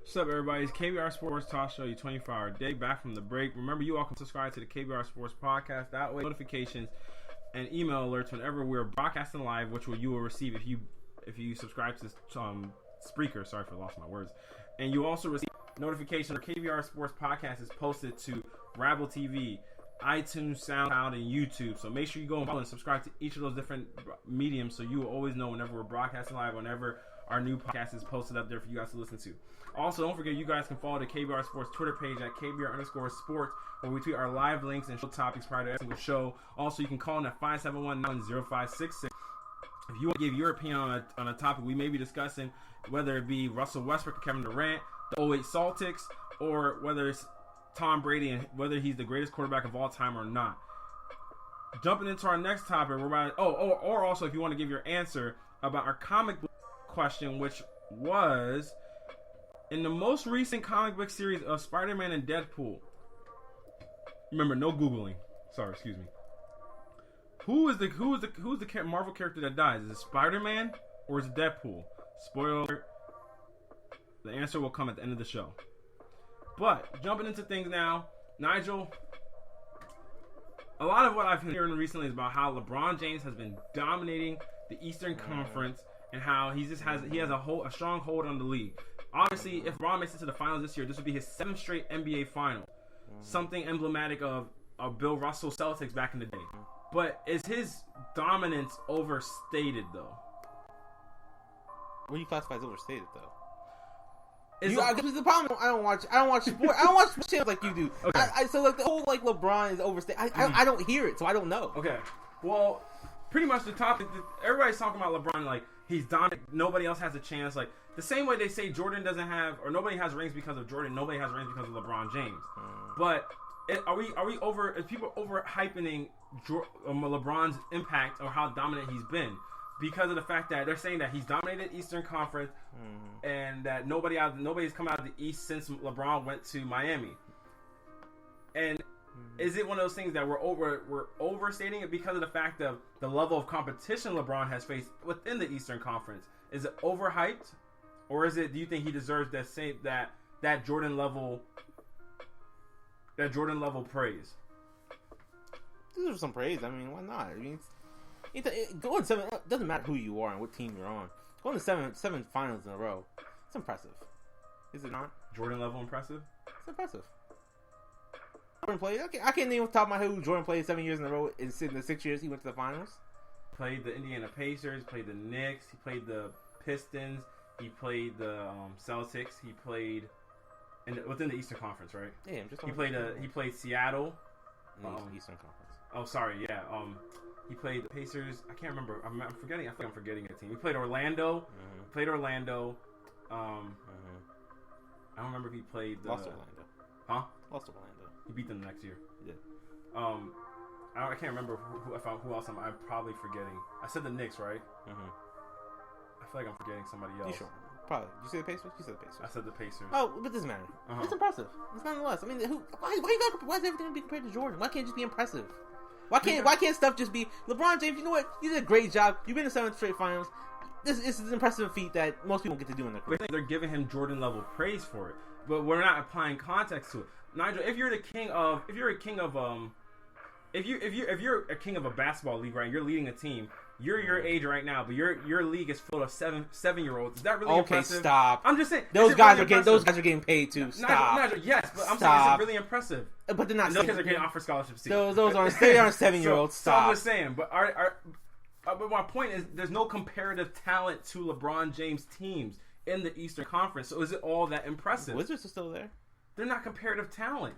What's up, everybody? It's KBR Sports Talk Show, your 24-hour day back from the break. Remember, you all can subscribe to the KBR Sports podcast. That way, notifications and email alerts whenever we're broadcasting live, which you will receive if you subscribe to this Spreaker. Sorry for lost my words. And you also receive notifications. Our KBR Sports podcast is posted to Rabble TV, iTunes, SoundCloud, and YouTube. So make sure you go and follow and subscribe to each of those different mediums, so you will always know whenever we're broadcasting live, whenever our new podcast is posted up there for you guys to listen to. Also, don't forget, you guys can follow the KBR Sports Twitter page at KBR_sports, where we tweet our live links and show topics prior to every single show. Also, you can call in at 571-90566. If you want to give your opinion on a topic we may be discussing, whether it be Russell Westbrook or Kevin Durant, the 08 Celtics, or whether it's Tom Brady and whether he's the greatest quarterback of all time or not. Jumping into our next topic, we're about or also if you want to give your answer about our comic book question, which was, in the most recent comic book series of Spider-Man and Deadpool. Remember, no Googling. Sorry, excuse me. Who's the Marvel character that dies? Is it Spider-Man or is it Deadpool? Spoiler alert. The answer will come at the end of the show. But jumping into things now, Nigel. A lot of what I've been hearing recently is about how LeBron James has been dominating the Eastern Conference and how he has a strong hold on the league. Obviously, if LeBron makes it to the finals this year, this would be his 7th straight NBA final. Something emblematic of Bill Russell Celtics back in the day. But is his dominance overstated, though? What do you classify as overstated, though? The problem. I don't watch sport. I don't watch sports channels like you do. Okay. So the whole LeBron is overstated. I don't hear it, so I don't know. Okay. Well, pretty much the topic. Everybody's talking about LeBron like he's dominant. Nobody else has a chance. Like the same way they say Jordan doesn't have, or nobody has rings because of Jordan. Nobody has rings because of LeBron James. But is people overhyping LeBron's impact or how dominant he's been? Because of the fact that they're saying that he's dominated Eastern Conference and that nobody's come out of the East since LeBron went to Miami. And is it one of those things that we're overstating it because of the fact of the level of competition LeBron has faced within the Eastern Conference? Is it overhyped, or do you think he deserves that Jordan level praise? Deserves some praise. I mean, why not? I mean, going 7, it doesn't matter who you are and what team you're on. Going to seven finals in a row, it's impressive. Is it not? Jordan level impressive? It's impressive. Jordan played. Okay, I can't name off the top of my head who Jordan played 7 years in a row. In the 6 years he went to the finals. Played the Indiana Pacers. Played the Knicks. He played the Pistons. He played the Celtics. He played within the Eastern Conference, right? Yeah, I'm just. He played Seattle. Eastern Conference. Oh, sorry. Yeah. He played the Pacers. I can't remember. I'm forgetting. I think I'm forgetting a team. He played Orlando. Played Orlando. I don't remember if he played the... Lost Orlando. Huh? Lost Orlando. He beat them the next year. Yeah. I can't remember who else I'm probably forgetting. I said the Knicks, right? I feel like I'm forgetting somebody else. You sure? Probably. Did you say the Pacers? You said the Pacers. I said the Pacers. Oh, but it doesn't matter. It's impressive. It's nonetheless. I mean, why is everything be compared to Jordan? Why can't it just be impressive? Why can't stuff just be LeBron James? You know what? You did a great job. You've been in 7 straight finals. This is an impressive feat that most people get to do in their career. They're giving him Jordan level praise for it, but we're not applying context to it. Nigel, if you're a king of a basketball league, right? You're leading a team. You're your age right now, but your league is full of 7-year-olds. Is that really impressive? Okay, stop. I'm just saying those guys are getting paid too. Stop. Nigel, yes, but I'm saying it's really impressive. But they're not. Those kids are getting offered scholarships. Those aren't 7-year-olds. So I'm just saying, but but my point is, there's no comparative talent to LeBron James teams in the Eastern Conference. So is it all that impressive? The Wizards are still there. They're not comparative talent.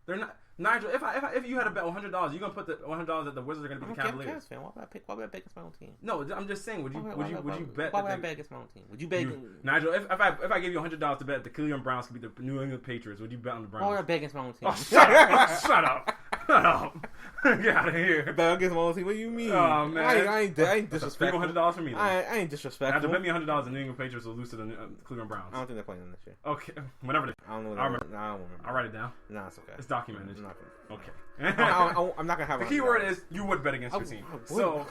They're not. Nigel, if you had to bet $100, you're gonna put the $100 that the Wizards are gonna be the Cavaliers. I'm a Cavs fan. Why would I bet against my own team? No, I'm just saying. Would you bet? Why would I bet against my own team? Would you bet? Nigel, if I gave you $100 to bet the Cleveland Browns could beat the New England Patriots, would you bet on the Browns? Why would I bet against my own team? Oh, shut up! Shut up! Get out of here. Bet against my own team? What do you mean? Oh man, I ain't disrespectful. $100 for me. Then. I ain't disrespectful. After bet me $100, the New England Patriots will lose to the Cleveland Browns. I don't think they're playing them this year. Okay, whenever they. I don't know. I remember. No, I don't remember. I'll write it down. No, it's okay. It's documented. Okay. I'm not gonna have the key word is you would bet against your team. So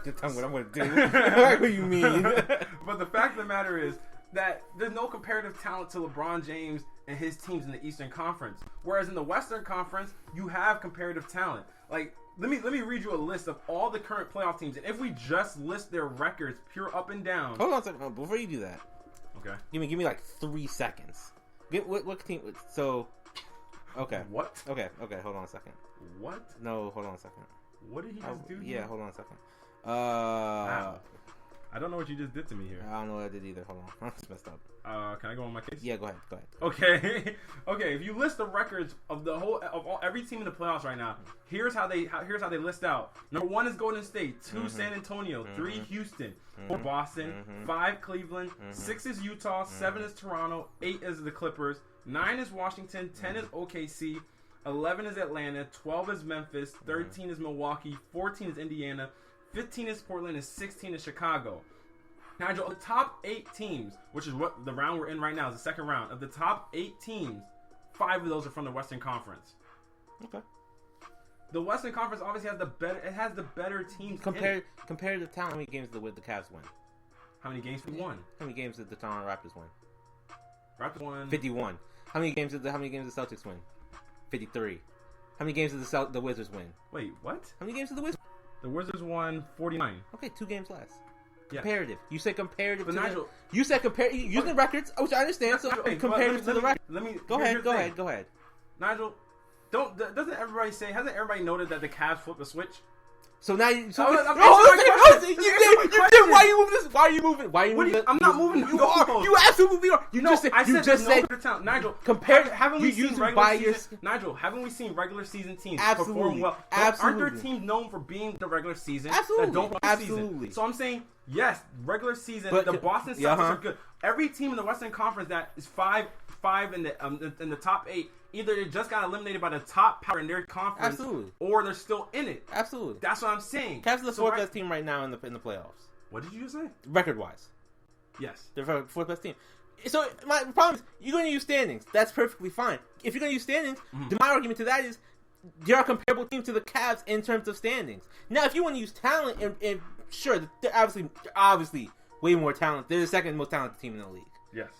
just tell me what I'm gonna do. What do you mean? But the fact of the matter is, that there's no comparative talent to LeBron James and his teams in the Eastern Conference. Whereas in the Western Conference, you have comparative talent. Like, let me read you a list of all the current playoff teams, and if we just list their records, pure up and down. Hold on a second. Before you do that, okay, give me like 3 seconds. What team? So, okay. What? Okay. Hold on a second. What? No, hold on a second. What did he just do? Yeah, hold on a second. Wow. I don't know what you just did to me here. I don't know what I did either. Hold on, I'm just messed up. Can I go on my case? Yeah, go ahead. Okay. Okay. If you list the records of every team in the playoffs right now, here's how they list out. Number 1 is Golden State. 2 San Antonio. 3 Houston. 4 Boston. 5 Cleveland. 6 is Utah. 7 is Toronto. 8 is the Clippers. 9 is Washington. 10 is OKC. 11 is Atlanta. 12 is Memphis. 13 is Milwaukee. 14 is Indiana. 15 is Portland, and 16 is Chicago. Nigel, of the top 8 teams, which is what the round we're in right now, is the second round. Of the top 8 teams, 5 of those are from the Western Conference. Okay. The Western Conference obviously has the better teams. Compared to talent, how many games did the Cavs win? How many games did we won? How many games did the Toronto Raptors win? Raptors won 51. How many games did the Celtics win? 53. How many games did the Wizards win? Wait, what? How many games did the Wizards? The Wizards won 49. Okay, 2 games less. Yeah. Comparative. You said comparative. But to Nigel, you said using the records, which I understand. So comparative to the record. Go ahead. Nigel, doesn't everybody say? Hasn't everybody noted that the Cavs flipped the switch? So now you. So you did. Why are you moving this? Why are you moving? Why are you moving? I'm not moving. You are. You absolutely are. You just said. Nigel, haven't we seen regular season? Nigel, haven't we seen regular season teams perform well? Aren't there teams known for being the regular season that don't run the season? So I'm saying yes, regular season. The Boston Celtics are good. Every team in the Western Conference that is five in the top 8. Either they just got eliminated by the top power in their conference, or they're still in it. Absolutely, that's what I'm saying. Cavs are the 4th best team right now in the playoffs. What did you just say? Record wise, yes, they're the 4th best team. So my problem is you're going to use standings. That's perfectly fine. If you're going to use standings, then my argument to that is they're a comparable team to the Cavs in terms of standings. Now, if you want to use talent, and sure, they're obviously way more talented. They're the 2nd most talented team in the league. Yes,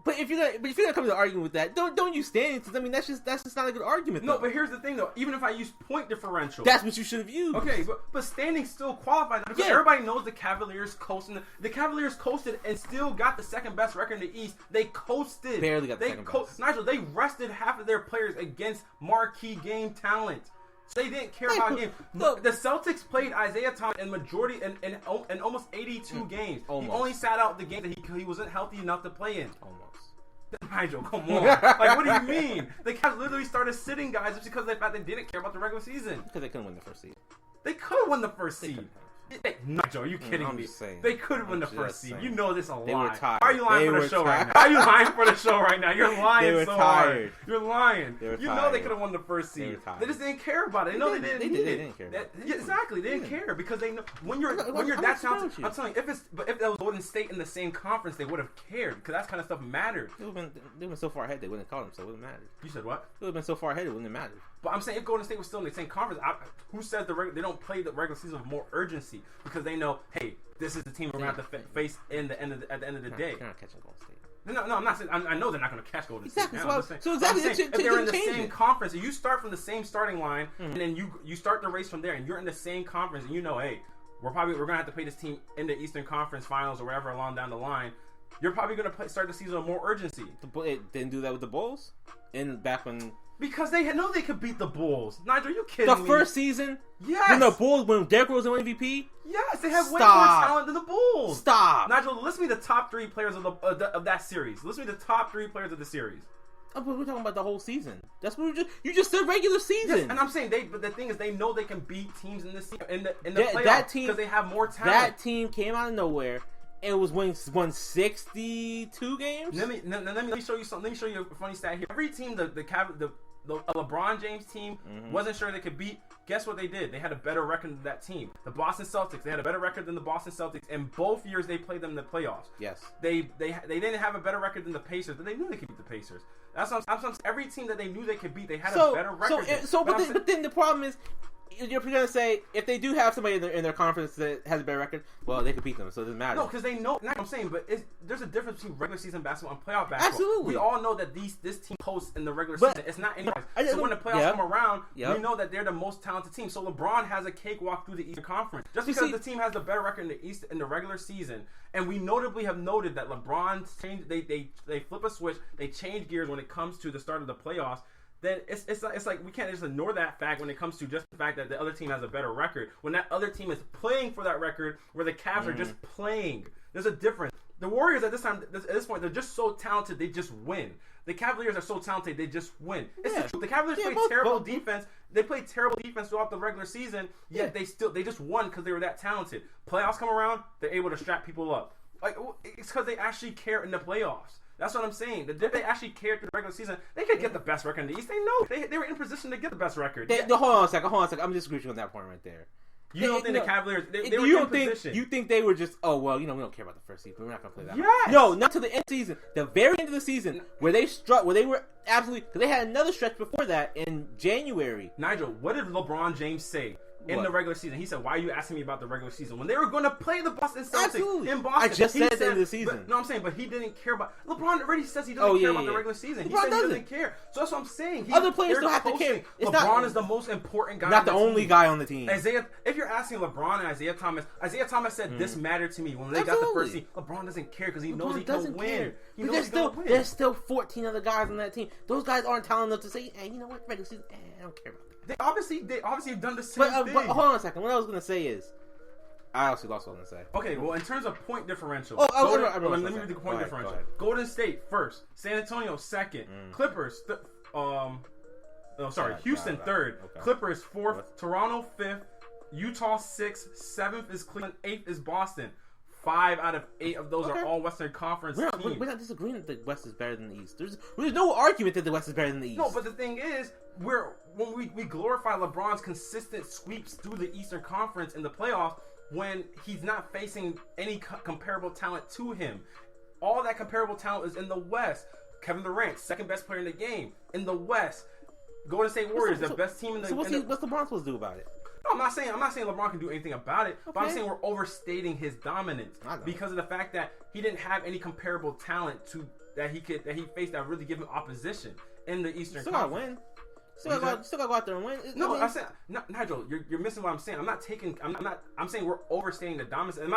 But if you're gonna come to the argument with that, don't use standings. I mean, that's just not a good argument. No, but here's the thing though. Even if I use point differential, that's what you should have used. Okay, but standings still qualify because everybody knows the Cavaliers coasted. The Cavaliers coasted and still got the 2nd best record in the East. They coasted. Barely got the 2nd best. Nigel, they rested half of their players against marquee game talent. They didn't care about games. Look, the Celtics played Isaiah Thomas in majority in almost 82 games. Almost. He only sat out the game that he wasn't healthy enough to play in. Almost. Nigel, come on. Like, what do you mean? The Cavs literally started sitting guys just because of the fact they didn't care about the regular season. Because they couldn't win the first seed. They could have won the first seed. Nigel, are you kidding me? They could have won the first seed. You know this a lie. They were tired. Are you lying for the show right now? Are you lying for the show right now? You're lying so hard. You're lying. You know they could have won the first seed. They just didn't care about it. They know they didn't need it. They didn't care. Exactly. They didn't care because they know when you're that talented. I'm telling you, if that was Golden State in the same conference, they would have cared because that kind of stuff mattered. They would have been so far ahead they wouldn't have called them, so it wouldn't matter. You said what? They would have been so far ahead it wouldn't have mattered. But I'm saying if Golden State was still in the same conference, who says they don't play the regular season with more urgency because they know, hey, this is the team we're going to have to face at the end of the day. They're not catching Golden State. No, I'm not saying. I know they're not going to catch Golden State. So exactly, if they're in the same conference, and you start from the same starting line, and then you start the race from there, and you're in the same conference, and you know, hey, we're going to have to play this team in the Eastern Conference Finals or wherever along down the line. You're probably going to start the season with more urgency. It didn't do that with the Bulls, and back when. Because they know they could beat the Bulls. Nigel, are you kidding me? The first season? Yes. When Derrick Rose won MVP? Yes, they have way more talent than the Bulls. Stop. Nigel, list me the top 3 players of that series. List me the top 3 players of the series. Oh, but we're talking about the whole season. That's what you just said regular season. Yes, and I'm saying but the thing is they know they can beat teams in the playoffs because they have more talent. That team came out of nowhere. It was won 62 games. Let me show you something. Let me show you a funny stat here. Every team, the LeBron James team wasn't sure they could beat. Guess what they did? They had a better record than that team. The Boston Celtics. They had a better record than the Boston Celtics. In both years, they played them in the playoffs. Yes. They didn't have a better record than the Pacers, but they knew they could beat the Pacers. That's what I'm saying. Every team that they knew they could beat, they had a better record. But then the problem is, you're going to say if they do have somebody in their conference that has a better record, well, they could beat them, so it doesn't matter. No, because they know. Not what I'm saying, but there's a difference between regular season basketball and playoff basketball. Absolutely. We all know that this team posts in the regular season. It's not anybody's. So when the playoffs come around, we know that they're the most talented team. So LeBron has a cakewalk through the Eastern Conference just because the team has the better record in the East in the regular season. And we notably have noted that LeBron's changed. They flip a switch. They change gears when it comes to the start of the playoffs. Then it's like we can't just ignore that fact when it comes to just the fact that the other team has a better record. When that other team is playing for that record, where the Cavs are just playing, there's a difference. The Warriors at this point, they're just so talented, they just win. The Cavaliers are so talented, they just win. It's the truth. The Cavaliers play terrible defense. They played terrible defense throughout the regular season, yet they just won because they were that talented. Playoffs come around, they're able to strap people up. Like it's because they actually care in the playoffs. That's what I'm saying. If they actually cared through the regular season, they could get the best record in the East. They know they were in position to get the best record. Hold on a second. I'm disagreeing on that point right there. You don't think the Cavaliers? They were in position. You think they were just? Oh well, we don't care about the first season. We're not gonna play that. Yes. No, not to the end of the season. The very end of the season, where they were absolutely. Because they had another stretch before that in January. Nigel, what did LeBron James say? In the regular season, he said, "Why are you asking me about the regular season when they were going to play the Boston Celtics in Boston?" I just said the end of the season. No, I'm saying, but he didn't care about. LeBron already says he doesn't care about the regular season. He said he doesn't care. So that's what I'm saying. Other players don't have to care. LeBron is the most important guy. Not the only guy on the team. If you're asking LeBron and Isaiah Thomas said this mattered to me when they got the first seed. LeBron doesn't care because he knows he can win. There's still 14 other guys on that team. Those guys aren't talented enough to say, "Hey, you know what? Regular season, I don't care about that." They obviously have done the same thing. But hold on a second. What I was going to say is, I actually lost what I was going to say. Okay, well, in terms of point differential, let me read the point differential. Golden State first, San Antonio second, Clippers, Houston third, Clippers fourth, Toronto fifth, Utah sixth, seventh is Cleveland, eighth is Boston. 5 out of 8 of those are all Western Conference teams. We're not disagreeing that the West is better than the East. There's no argument that the West is better than the East. No, but the thing is, when we glorify LeBron's consistent sweeps through the Eastern Conference in the playoffs when he's not facing any comparable talent to him. All that comparable talent is in the West. Kevin Durant, second best player in the game. In the West, Golden State Warriors, the best team in the. So what's LeBron supposed to do about it? No, I'm not saying LeBron can do anything about it, but I'm saying we're overstating his dominance because of the fact that he didn't have any comparable talent that he faced that really give him opposition in the Eastern Conference. Still gotta go out there and win. No, I'm saying, Nigel, you're missing what I'm saying. I'm saying we're overstating the dominance. I'm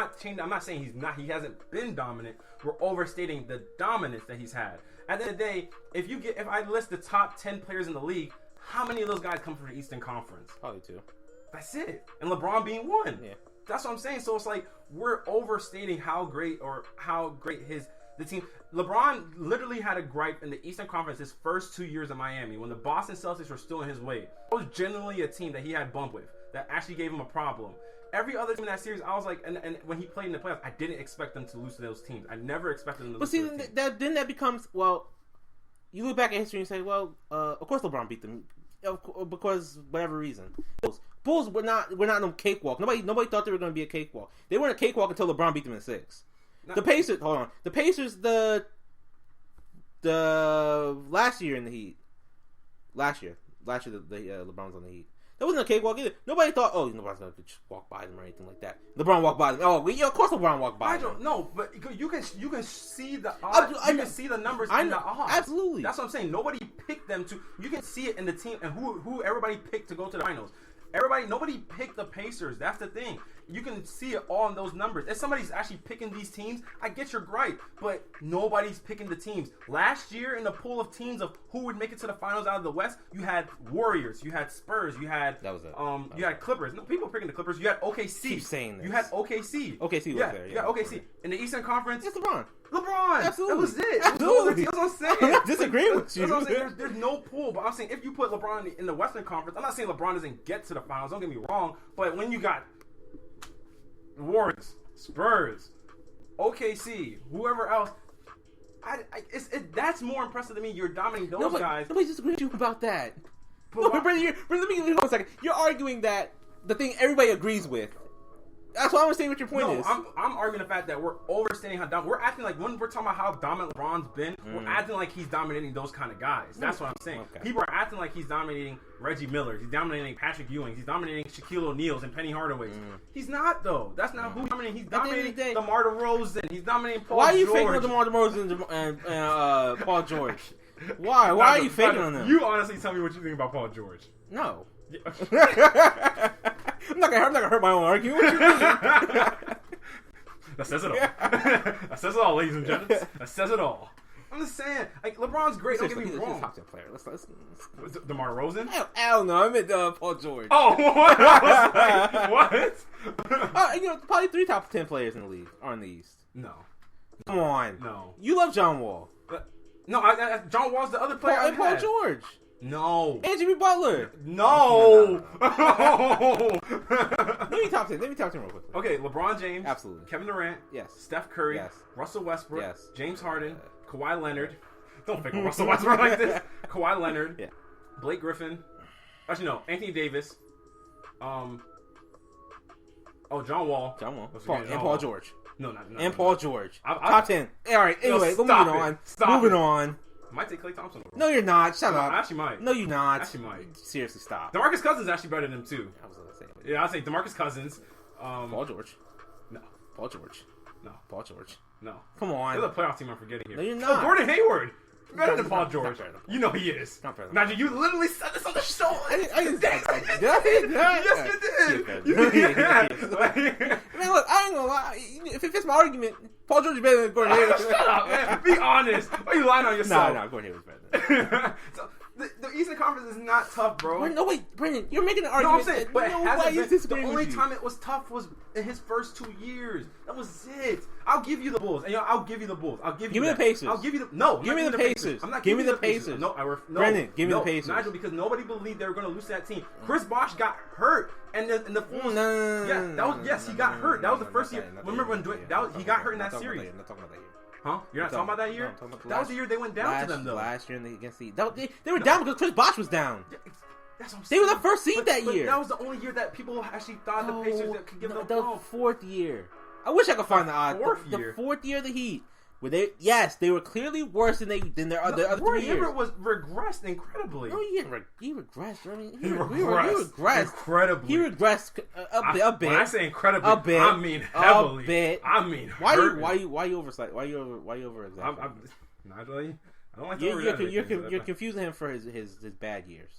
not saying he hasn't been dominant. We're overstating the dominance that he's had. At the end of the day, if I list the top 10 players in the league, how many of those guys come from the Eastern Conference? Probably 2. That's it. And LeBron being 1. Yeah. That's what I'm saying. So it's like we're overstating how great the team. LeBron literally had a gripe in the Eastern Conference his first 2 years in Miami when the Boston Celtics were still in his way. It was generally a team that he had bump with that actually gave him a problem. Every other team in that series, I was like, and when he played in the playoffs, I didn't expect them to lose to those teams. I never expected them to lose to those teams. But see, then that becomes, well, you look back at history and say, well, of course LeBron beat them because whatever reason. Bulls were not no cakewalk. Nobody thought they were going to be a cakewalk. They weren't a cakewalk until LeBron beat them in 6. The Pacers, hold on. The Pacers, the last year in the Heat. Last year, LeBron's on the Heat. That wasn't a cakewalk either. Nobody thought, LeBron's going to just walk by them or anything like that. LeBron walked by them. Of course LeBron walked by them. No, but you can see the odds. You can see the numbers in the odds. Absolutely. That's what I'm saying. Nobody picked them to. You can see it in the team and who everybody picked to go to the finals. Nobody picked the Pacers. That's the thing. You can see it all in those numbers. If somebody's actually picking these teams, I get your gripe, but nobody's picking the teams. Last year, in the pool of teams of who would make it to the finals out of the West, you had Warriors, you had Spurs, you had you had Clippers. No, people picking the Clippers. You had OKC. Keep saying this. You had OKC. OKC was there. Yeah, OKC. In the Eastern Conference, it's LeBron. Absolutely. That was it. Absolutely. That's what I'm saying. I'm not disagreeing with you. That's what I'm saying. There's no pool, but I'm saying if you put LeBron in the Western Conference, I'm not saying LeBron doesn't get to the finals. Don't get me wrong, but when you got Warriors, Spurs, OKC, whoever else, that's more impressive to me. You're dominating those guys. Nobody disagrees with you about that. Let me hold on a second. You're arguing that the thing everybody agrees with That's why I'm saying what your point is. I'm arguing the fact that we're overstating how dominant. We're acting like when we're talking about how dominant LeBron's been, we're acting like he's dominating those kind of guys. That's what I'm saying. Okay. People are acting like he's dominating Reggie Miller. He's dominating Patrick Ewing. He's dominating Shaquille O'Neal's and Penny Hardaway's. He's not, though. That's not who he's dominating. He's dominating DeMar DeRozan. He's dominating Paul George. Why are you faking on DeMar DeRozan and Paul George? Why? Why are you faking on them? You honestly tell me what you think about Paul George. No. I'm not gonna hurt my own argument. What you mean? That says it all. That says it all, ladies and gentlemen. That says it all. I'm just saying, like, LeBron's great. Don't get me wrong. He's a top 10 player. Let's DeMar DeRozan? Hell no. I meant Paul George. Oh, what? What? Probably 3 top 10 players in the league are in the East. No. Come on. No. You love John Wall. No, John Wall's the other player. And Paul George. No. And Jimmy Butler. No. Let me talk to him real quick. Okay, LeBron James. Absolutely. Kevin Durant. Yes. Steph Curry. Yes. Russell Westbrook. Yes. James Harden. Kawhi Leonard. Don't pick on Russell Westbrook like this. Kawhi Leonard. Yeah. Blake Griffin. Actually, no. Anthony Davis. John Wall. Paul George. No. Paul George. Top 10. All right. Anyway, moving on. I might take Klay Thompson over. No, you're not. Shut up. I actually might. No, you're not. I actually might. Seriously, stop. DeMarcus Cousins is actually better than him, too. I was going to say. Yeah, I'll say DeMarcus Cousins. Paul George. No. Paul George. No. Paul George. No. Come on. They're the playoff team I'm forgetting here. No, you're not. Oh, Gordon Hayward. Better than Paul George. You know he is. Not better. Nigel, you literally said this on the show. Did I? Yes, you did. Man, look, I ain't gonna lie. If it fits my argument, Paul George is better than Gordon Hayward. Shut up, man. Be honest. Why are you lying on yourself? No, Gordon Hayward's better. So, the Eastern Conference is not tough, bro. No, wait, Brandon, you're making an argument. No, I'm saying, but the only you. time it was tough was in his first 2 years. That was it. I'll give you the Bulls. And I'll give you the Bulls. Give me the Pacers. I'll give you the Give me the Pacers. I'm not give me the Pacers. No, Brandon, give me the Pacers. Nigel, because nobody believed they were going to lose that team. Chris Bosh got hurt, and the he got hurt. That was the first year. Remember when he got hurt in that series? I'm not talking about that year. Huh? You're not talking about that year? No, that was the year they went down to them, though. Last year against the... They were down because Chris Bosh was down. Yeah, that's what I'm saying. They were the first seed that year. That was the only year that people actually thought the Pacers could give them the fourth year. I wish I could find the odds. The fourth year of the Heat. Where they were clearly worse than their other 3 years. Hibbert was regressed incredibly. No, he regressed. I mean, he regressed incredibly. He regressed a bit. When I say incredibly, I mean heavily. A bit. I mean, why you over exaggerating? Nigel, I don't like you're confusing him for his bad years.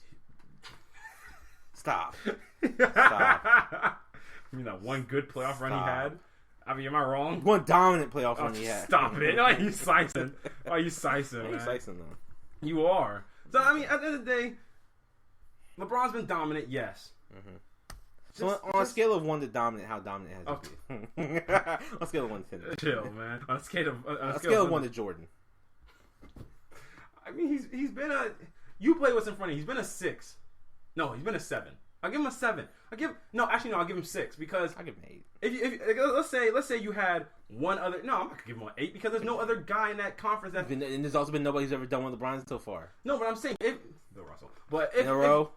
Stop. You mean that one good playoff run he had? I mean, am I wrong? One dominant playoff run he had. Stop it. Why are you sicing? Man? Why are you sicing, though? You are. So, I mean, at the end of the day, LeBron's been dominant, yes. Mm-hmm. So, on a scale of 1 to dominant, how dominant has he been? On a scale of 1 to 10. Chill, man. On a scale of 1 to Jordan. I mean, he's been a... You play what's in front of you. He's been a 6. No, he's been a 7. I'll give him a 7. I'll give him 6 because... I'll give him 8. If let's say you had one other... No, I'm not going to give him an 8 because there's no other guy in that conference that... And there's also been nobody who's ever done what LeBron's so far. No, but I'm saying... Bill Russell. But in a row?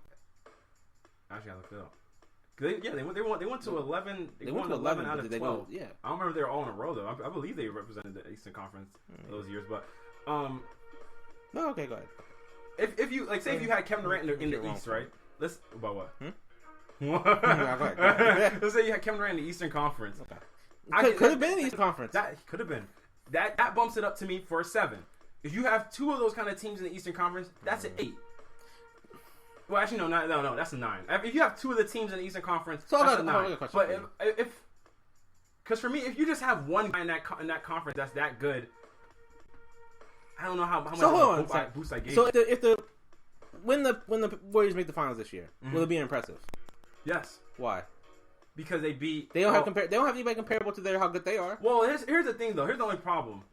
Actually, I looked it up. They went to 11. They went to 11 out of 12. Yeah. I don't remember they were all in a row though. I believe they represented the Eastern Conference those years. But no, okay, go ahead. If you say if you had Kevin Durant in the East, right? Let's about what? Go ahead. Let's say you had Kevin Durant in the Eastern Conference. Okay. Could have been in the Eastern Conference. That could have been. That bumps it up to me for a 7. If you have 2 of those kind of teams in the Eastern Conference, that's an 8. Well, actually, no, that's a 9. If you have 2 of the teams in the Eastern Conference, that's a 9. But because for me, if you just have one guy in that conference that's that good, I don't know how much boost I gave. So when the Warriors make the finals this year, will it be impressive? Yes. Why? Because they beat. They don't have anybody comparable to how good they are. Well, here's the thing though. Here's the only problem.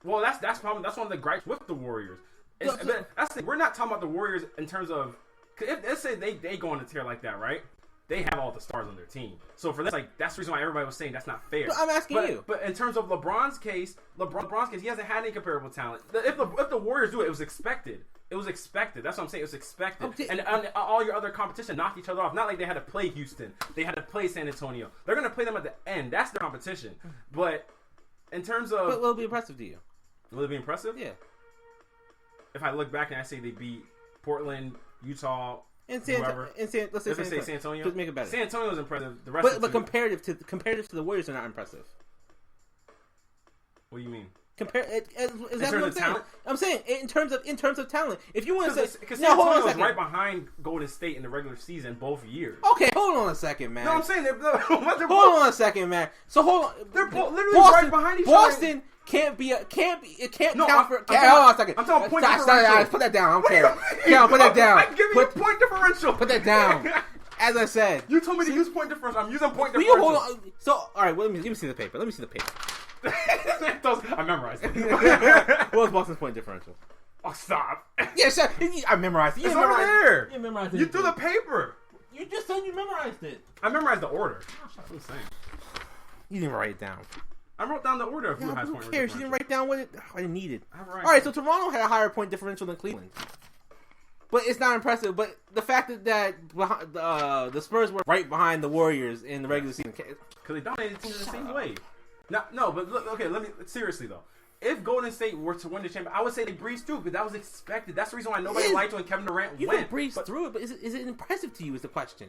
Well, that's problem. That's one of the gripes with the Warriors. That's the thing. We're not talking about the Warriors in terms of. Let's say they go on a tear like that, right? they have all the stars on their team. So for this, like, that's the reason why everybody was saying that's not fair. But I'm asking you. But in terms of LeBron's case, he hasn't had any comparable talent. If the Warriors do it, it was expected. It was expected. That's what I'm saying. It was expected. And all your other competition knocked each other off. Not like they had to play Houston. They had to play San Antonio. They're going to play them at the end. That's the competition. But in terms of... But will it be impressive to you? Will it be impressive? Yeah. If I look back and I say they beat Portland, Utah, let's say say San Antonio. Just make it better. San Antonio is impressive. The rest but comparative to the Warriors are not impressive. What do you mean? Is that what I'm saying? I'm saying in terms of talent. If you want to say, because San Antonio was right behind Golden State in the regular season both years. Okay, hold on a second, man. No, I'm saying hold on a second, man. So hold on. They're literally right behind each other. Boston can't count for. Hold on a second. I'm talking point differential. Put that down. I don't care. Yeah, put that down. I'm giving you point differential. Put that down. As I said, you told me to use point differential. I'm using point differential. Hold on. So, all right. Well, let me see the paper. I memorized it. What was Boston's point differential? Oh, stop. Yeah, sure. I memorized it. It's over there. You memorized it. You threw the paper. You just said you memorized it. I memorized the order. That's what I'm saying. You didn't write it down. I wrote down the order of who has who point cares? You didn't write down what I didn't need it. All right, so Toronto had a higher point differential than Cleveland. But it's not impressive. But the fact that the Spurs were right behind the Warriors in the regular season. Because they dominated the team in the same way. No, but look, okay, seriously though. If Golden State were to win the championship, I would say they breezed through, but that was expected. That's the reason why nobody liked when Kevin Durant went. You can breeze through it, but is it impressive to you is the question.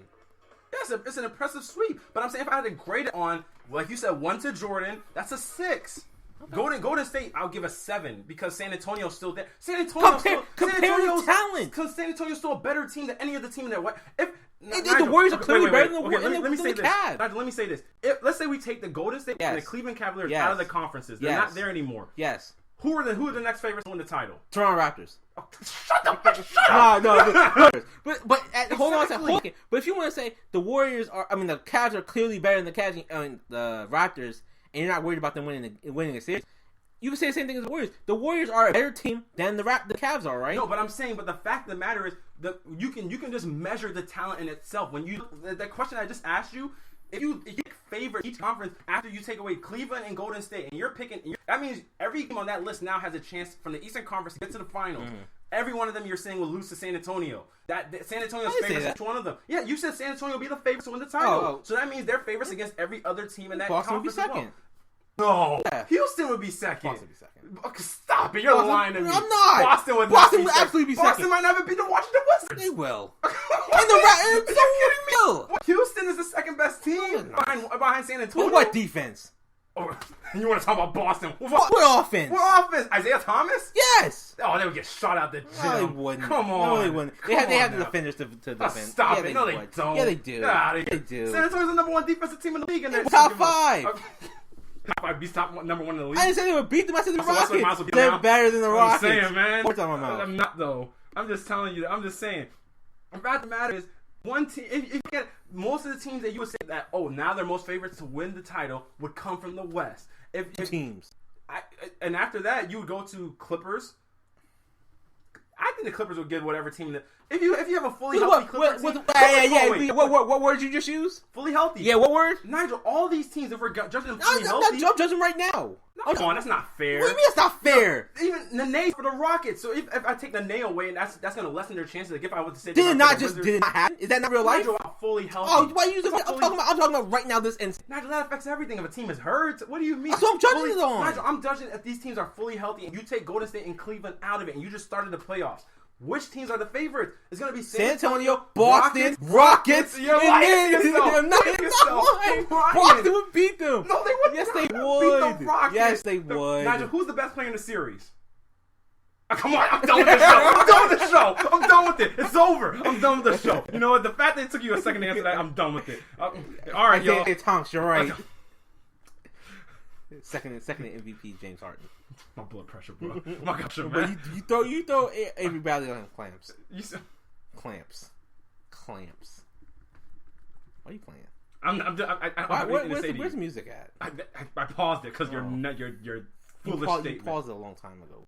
Yeah, it's an impressive sweep. But I'm saying if I had to grade it on, like you said, 1 to Jordan, that's a 6. Okay. Golden State, I'll give a 7 because San Antonio's still there. Compare your talent. Because San Antonio's still a better team than any other team in that way. The Warriors are clearly better than the let me say this. Cavs. Nigel, let me say this. Let's say we take the Golden State and the Cleveland Cavaliers out of the conferences. They're not there anymore. Yes. Who are the next favorites to win the title? Toronto Raptors. Oh, shut up! No. But hold on a second. But if you want to say the Cavs are clearly better than the Raptors, and you're not worried about them winning a series, you can say the same thing as the Warriors. The Warriors are a better team than the Cavs are, right? No, but I'm saying, the fact of the matter is you can just measure the talent in itself. When the question I just asked you. If you favor each conference after you take away Cleveland and Golden State, and you're picking, that means every team on that list now has a chance from the Eastern Conference to get to the finals. Mm-hmm. Every one of them you're saying will lose to San Antonio. That San Antonio's favorites, each one of them. Yeah, you said San Antonio will be the favorites to win the title. So that means they're favorites against every other team in that Boston conference. Would be second. No, Houston would be second. Boston would be second. Stop it! You're lying to me. I'm not. Boston would absolutely be second. Boston might never beat the Washington Wizards. They will. And the Raptors. Houston is the second best team behind San Antonio. With what defense? Oh, you want to talk about Boston? What offense? What offense? Isaiah Thomas? Yes. Oh, they would get shot out the gym. No, they wouldn't. Come on. No, they wouldn't. They have the defenders to defend. Stop it. No, they don't. Yeah, they do. They do. San Antonio's the number 1 defensive team in the league. And top 5. Top 5 beats number 1 in the league. I didn't say they would beat them. I said the Rockets. They're better than the Rockets. I'm saying, man. What's on my mouth? I'm not, though. I'm just telling you. I'm just saying. The fact of the matter is, one team, if you get most of the teams that you would say that, now they're most favorites to win the title would come from the West. If teams. And after that, you would go to Clippers. I think the Clippers would give whatever team that. If you have a fully healthy Clippers team. What word did you just use? Fully healthy. Yeah, what word? Nigel, all these teams, if we're judging them fully healthy. I'm judging right now. No, come on, that's not fair. What do you mean that's not fair? Even Nene for the Rockets. So if I take Nene away, and that's going to lessen their chances. Like if I was to say, did it not happen? Is that not real life? Nigel, fully healthy. Oh, why you? I'm talking about right now. This instant. Nigel, that affects everything. If a team is hurt, what do you mean? That's what I'm judging it on. Nigel, I'm judging if these teams are fully healthy, and you take Golden State and Cleveland out of it, and you just started the playoffs. Which teams are the favorites? It's going to be San Antonio, Boston, Rockets. You're lying to yourself. Boston would beat them. No, they wouldn't. Yes, they would. Beat the Rockets. Yes, they would. Nigel, who's the best player in the series? Come on, I'm done with the show. I'm done with it. It's over. I'm done with the show. You know what? The fact that it took you a second to answer that, I'm done with it. All right, y'all. It's Tonks. You're right. Second MVP, James Harden. My blood pressure, bro. My gosh, man. But you throw Avery Bradley on clamps. Clamps. Why are you playing? Where's the music at? I paused it because you're foolish statement. You paused it a long time ago.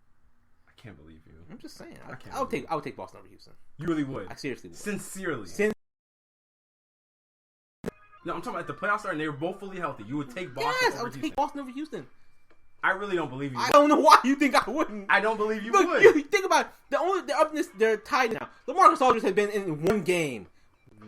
I can't believe you. I'm just saying. I would take Boston over Houston. You really would? I seriously would. Sincerely. No, I'm talking about if the playoffs started and they were both fully healthy. You would take Boston Yes, over I would Houston. take Boston over Houston. I really don't believe you. I don't know why you think I wouldn't. I don't believe you Look, would. you think about it. They're tied now. LaMarcus Aldridge has been in one game.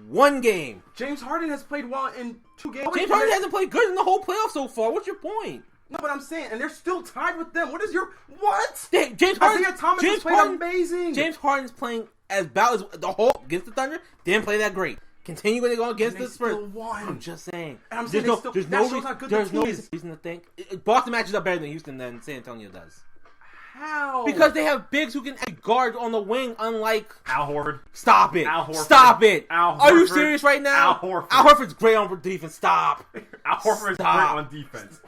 One game. James Harden has played well in 2 games. James Harden hasn't played good in the whole playoff so far. What's your point? No, but I'm saying, and they're still tied with them. What is your what? James Harden. Isaiah Thomas has played amazing. James Harden's playing as bad as the whole against the Thunder. Didn't play that great. Continue to go against the Spurs. I'm just saying. And I'm saying there's no reason to think Boston matches up better than Houston than San Antonio does. How? Because they have bigs who can guard on the wing, unlike Al Horford. Stop it! Al Horford. Stop it! Al Horford. Are you serious right now? Al Horford. Al Horford's great on defense. Stop. Al Horford is great on defense.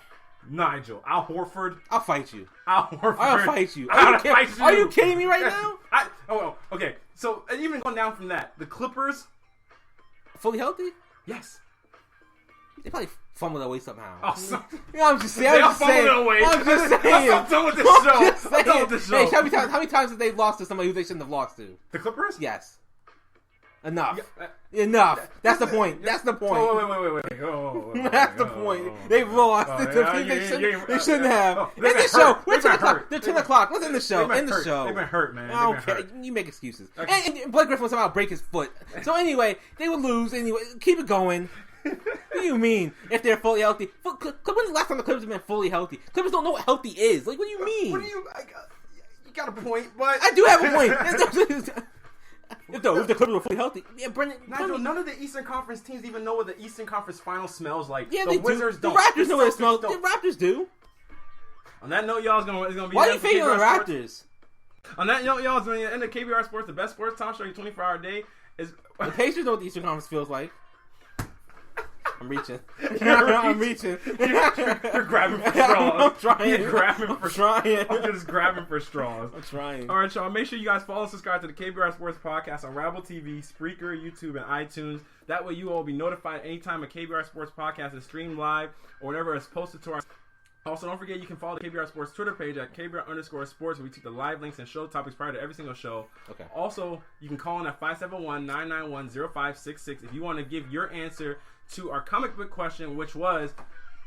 Nigel. Al Horford. I'll fight you. Al Horford. I'll fight you. Are you kidding me right now? Okay. So even going down from that, the Clippers fully healthy? Yes. They probably fumbled away somehow. Oh, so, I'm just saying. I'm just saying. I'm done with this show. I'm done with this show. Hey, how many times have they lost to somebody who they shouldn't have lost to? The Clippers? Yes. Enough. Enough. That's the point. That's the point. Wait. That's the point. They've lost. They shouldn't have. End the show. We're 10 o'clock. They're 10 o'clock. Let's end the show. End the show. They've been hurt, man. Okay. You make excuses. And Blake Griffin will somehow break his foot. So anyway, they would lose. Anyway, keep it going. What do you mean? If they're fully healthy? When's the last time the Clippers have been fully healthy? Clippers don't know what healthy is. Like, what do you mean? You got a point, but I do have a point. If the Clippers were fully healthy, Nigel, none of the Eastern Conference teams even know what the Eastern Conference final smells like. Yeah, the Wizards do. don't. The Raptors know what it smells. The Raptors do. On that note, y'all, it's gonna be. Why are you fading on the Raptors? On that note, y'all, it's gonna end the KBR Sports, the best sports talk show, your 24-hour day. Is the Pacers know what the Eastern Conference feels like. I'm reaching. I'm reaching. You're grabbing for straws. I'm trying. You're grabbing for straws. I'm just grabbing for straws. I'm trying. All right, y'all. Make sure you guys follow and subscribe to the KBR Sports Podcast on Rabble TV, Spreaker, YouTube, and iTunes. That way you all will be notified anytime a KBR Sports Podcast is streamed live or whenever it's posted to our... Also, don't forget you can follow the KBR Sports Twitter page at KBR_sports where we take the live links and show topics prior to every single show. Okay. Also, you can call in at 571-991-0566 if you want to give your answer to our comic book question, which was...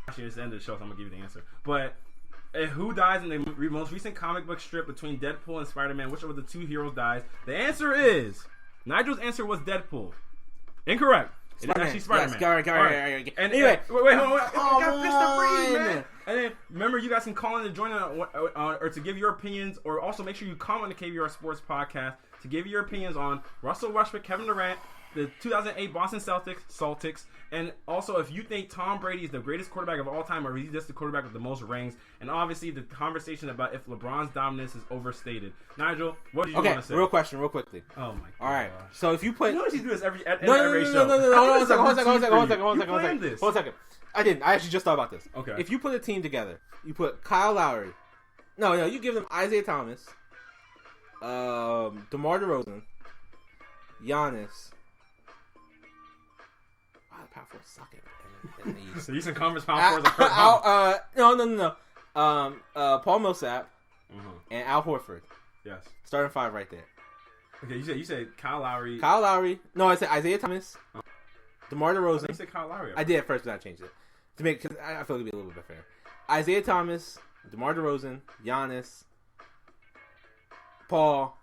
Actually, it's the end of the show, so I'm going to give you the answer. But who dies in the most recent comic book strip between Deadpool and Spider-Man? Which of the two heroes dies? The answer is... Nigel's answer was Deadpool. Incorrect. It's actually Spider-Man. Yes, all right. And anyway, wait, hold on. And then remember, you guys can call in to join or to give your opinions, or also make sure you comment on the KBR Sports Podcast to give your opinions on Russell Westbrook, Kevin Durant, the 2008 Boston Celtics, and also if you think Tom Brady is the greatest quarterback of all time or he's just the quarterback with the most rings, and obviously the conversation about if LeBron's dominance is overstated. Nigel, what did you want to say? Real question, real quickly. Oh my god. All right. So if you put... You notice you do this every show. No. Hold on a second. I didn't. I actually just thought about this. Okay. If you put a team together, you put Kyle Lowry. No, you give them Isaiah Thomas, DeMar DeRozan, Giannis. Wow, the power forwards suck in the East. So Eastern Conference power forwards are hurt. No. Paul Millsap and Al Horford. Yes. Starting 5 right there. Okay, you said Kyle Lowry. No, I said Isaiah Thomas, DeMar DeRozan. You said Kyle Lowry. I did at first, but I changed it to make because I feel like it'd be a little bit fair. Isaiah Thomas, DeMar DeRozan, Giannis, Paul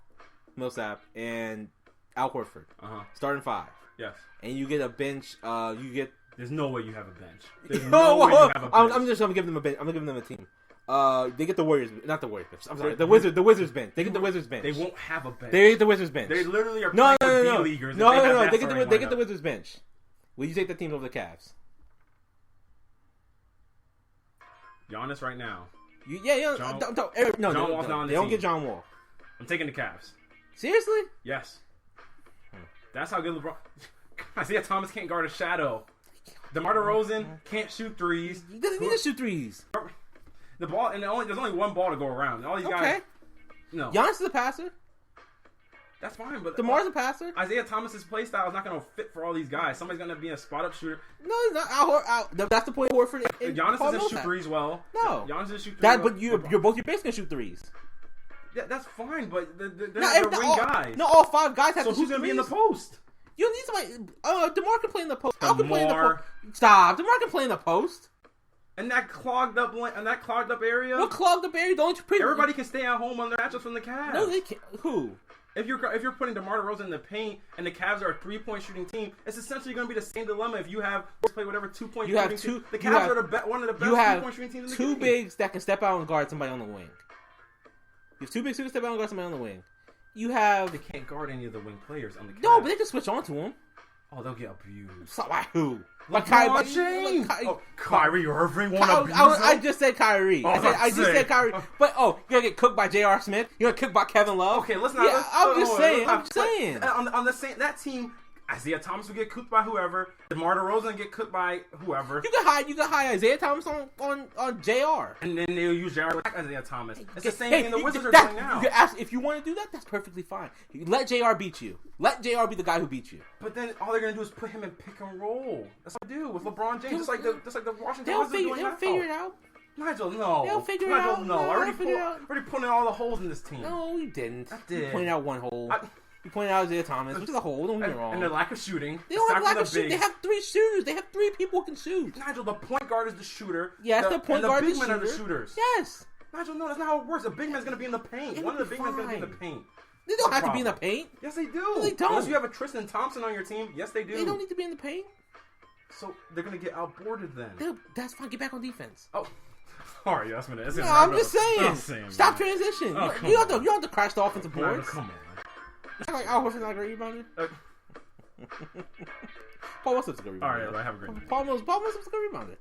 Millsap, and Al Horford. Starting 5. Yes. And you get a bench. There's no way you have a bench. There's no way you have a bench. I'm just gonna give them a bench. I'm gonna give them a team. They get the Warriors, not the Warriors bench. I'm sorry, the Wizards bench. They get the Wizards bench. They won't have a bench. They get the Wizards bench. They literally are playing with B-leaguers. No. They get the Wizards bench. Will you take the team over the Cavs? Giannis right now. John Wall's not on the team. They don't get John Wall. I'm taking the Cavs. Seriously? Yes. That's how good LeBron. Isaiah Thomas can't guard a shadow. DeMar DeRozan can't shoot threes. He doesn't need to shoot threes. The ball, and there's only one ball to go around. All these guys. No. Giannis is a passer. That's fine, but DeMar's a passer. Isaiah Thomas's play style is not going to fit for all these guys. Somebody's going to be a spot-up shooter. No, he's not. That's the point of Horford. Giannis doesn't shoot threes well. No. Giannis doesn't shoot threes well. But you're both your base can shoot threes. Yeah, that's fine, but they're wing guys. No, all 5 guys have to shoot threes. So who's going to be in the post? You need somebody. DeMar can play in the post. Al can play in the post. Stop. DeMar can play in the post. And that clogged up area. What clogged up area? Don't you put everybody can stay at home on their matchups from the Cavs. No, they can't. Who? If you're putting DeMar DeRozan in the paint and the Cavs are a 3-point shooting team, it's essentially going to be the same dilemma. If you have play whatever 2-point shooting team, the Cavs are one of the best 3-point shooting teams in the game. Two bigs that can step out and guard somebody on the wing. You have two bigs who can step out and guard somebody on the wing. You have they can't guard any of the wing players on the Cavs. No, but they can switch on to them. Oh, they'll get abused. So, by who? LeBron James. Kyrie Irving won't abuse him. I just said Kyrie. I just said Kyrie. But you're gonna get cooked by J.R. Smith. You're gonna get cooked by Kevin Love. Okay, let's not. Yeah, I'm just saying. On the same that team, Isaiah Thomas will get cooked by whoever. DeMar DeRozan will get cooked by whoever. You can hire Isaiah Thomas on JR. And then they'll use JR like Isaiah Thomas. It's the same thing the Wizards are doing now. If you want to do that, that's perfectly fine. Let JR beat you. Let JR be the guy who beats you. But then all they're gonna do is put him in pick and roll. That's what they do with LeBron James. Just like the Washington Wizards doing now. They'll figure it out. Nigel, no. They'll figure it out. No. I already pointed out all the holes in this team. No, you didn't. I did. You pointed out one hole. You pointed out Isaiah Thomas, which is a hole. Don't get me wrong. And their lack of shooting. They don't have lack of shooting. They have 3 shooters. They have 3 people who can shoot. Nigel, the point guard is the shooter. Yes, the point guard is the shooter. And the big men are the shooters. Yes. Nigel, no, that's not how it works. A big man's going to be in the paint. One of the big men's going to be in the paint. They don't have to be in the paint. Yes, they do. No, they don't. Unless you have a Tristan Thompson on your team, yes, they do. They don't need to be in the paint. So they're going to get outboarded then. That's fine. Get back on defense. Oh. All right, that's what it is. No, I'm just saying. Stop transition. Oh, you don't have to crash the offensive boards. Come on. Like Al Horford's not a great rebounder. Paul Millsap's a good rebounder. All right, have a great day. Paul Millsap's a good rebounder.